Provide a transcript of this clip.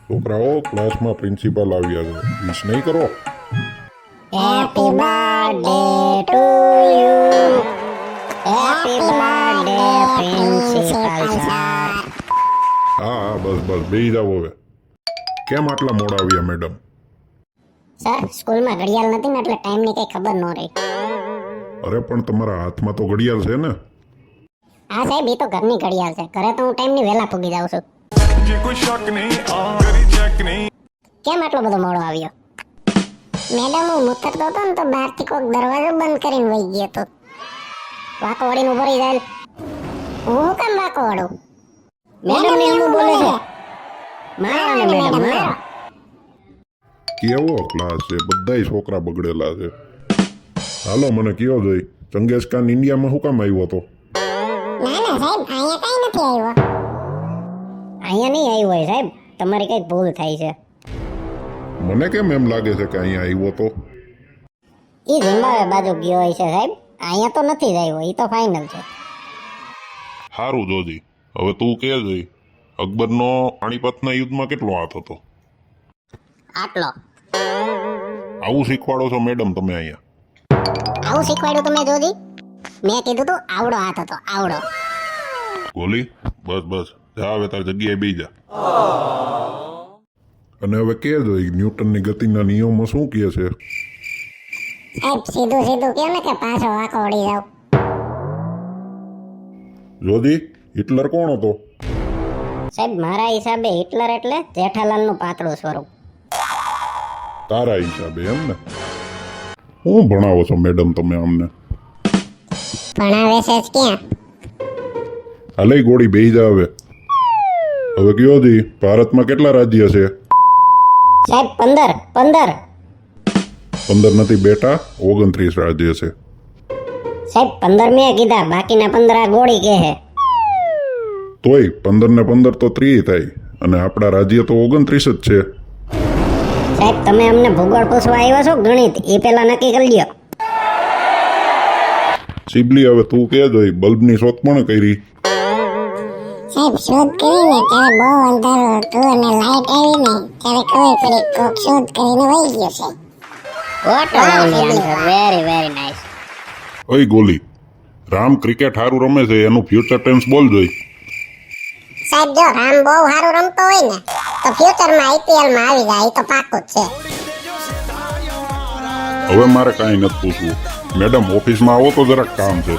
છોકરાઓ ક્લાસમાં પ્રિન્સિપાલ આવ્યા છે, વિશ નહીં કરો. Happy birthday to you. Happy birthday principal sir. હા બસ બસ બેસી જાઓ હવે. કેમ આટલા મોડા આવ્યા મેડમ? સર સ્કૂલમાં ઘડિયાળ નથી ને એટલે ટાઈમની કઈ ખબર ન રહી. અરે પણ તમારા હાથમાં તો ઘડિયાળ છે ને? હા સાહેબ, એ તો ઘરની ઘડિયાળ છે. ઘરે તો હું ટાઈમની વહેલા પૂગી જાઉં છું. કેમ આટલો બધો મોડો આવ્યો? મેડમ હું મુતરતો હતો ને તો બહારથી કોઈક દરવાજો બંધ કરીને વહી ગયો હતો. વાકો વળીને ઉભો રહી જાય. હું કેમ વાકો વળું? મેડમ ને હું બોલે છે. મારો ને મેડમ મારો. કેવો ક્લાસ છે, બધાય છોકરા બગડેલા છે. હાલો મને કયો જોઈ, ચંગેઝ ખાન ઇન્ડિયામાં શું કામ આવ્યો હતો? ના ના સાહેબ, અહીંયા કઈ નથી આવ્યો. અહીંયા નહીં આવ્યો હોય સાહેબ, તમારી કઈક ભૂલ થાય છે. મને કેમ એમ લાગે છે કે અહીંયા આવ્યો તો? એ ઝિમ્બાબ્વે બાજુ ગયો હોય છે સાહેબ, અહીંયા તો નથી જ આવ્યો. એ તો ફાઇનલ છે. સારું જોજી, હવે તું કે જોઈ, અકબરનો પાણીપતના યુદ્ધમાં કેટલો હાથ હતો? આટલો. આવું શીખવાડો છો મેડમ તમે અહીંયા? આવું શીખવાડ્યું તમે જોજી? મેં કીધું તું આવડો હાથ હતો, આવડો. ગોલી બસ બસ, જા હવે તાર જગ્યાએ બેસી જા. અને હવે કે જોઈ, ન્યૂટનની ગતિના નિયમો શું કહે છે? સાહેબ સીધું સીધું કહો ને કે પાછો વાંકો વળી જાવ. જોજી, હિટલર કોણ હતો? સાહેબ મારા હિસાબે હિટલર એટલે જેઠાલાલનું પાતળું સ્વરૂપ. તારા હિસાબે એમ ને? શું ભણાવો છો મેડમ તમે અમને? ભણાવે છે જ ક્યાં? હાલે ગોળી બેસી જા હવે. હવે કયો જી, ભારતમાં કેટલા રાજ્ય છે? સાહેબ 15. 15 નથી બેટા, 29 રાજ્ય છે. સાહેબ 15 મેં કીધા, બાકીના 15 ગોળી કહે છે. તોય 15 ને 15 તો 30 થાય, અને આપણા રાજ્ય તો 29 જ છે. સાહેબ તમે અમને ભૂગોળ પૂછવા આવ્યા છો, ગણિત એ પેલા નક્કી કરી લ્યો. સિબલી હવે તું કે જોઈ, બલ્બની શોધ કોણે કરી? સાહેબ શોધ કરીને ત્યારે બહુ અંધારું હતું અને લાઈટ આવી ને ત્યારે ખબર પડી કોક શોધ કરીને વહી ગયો છે. What answer, very very nice. ઓય ગોલી, રામ ક્રિકેટ સારું રમે છે, એનું ફ્યુચર ટેન્સ બોલ જોઈ. સાહેબ જો રામ બહુ સારું રમતો હોય ને તો ફ્યુચરમાં આઈપીએલમાં આવી જાય, એ તો પાકું જ છે. હવે મારે કાંઈ નથી પૂછવું મેડમ, ઓફિસમાં આવો તો જરાક કામ છે.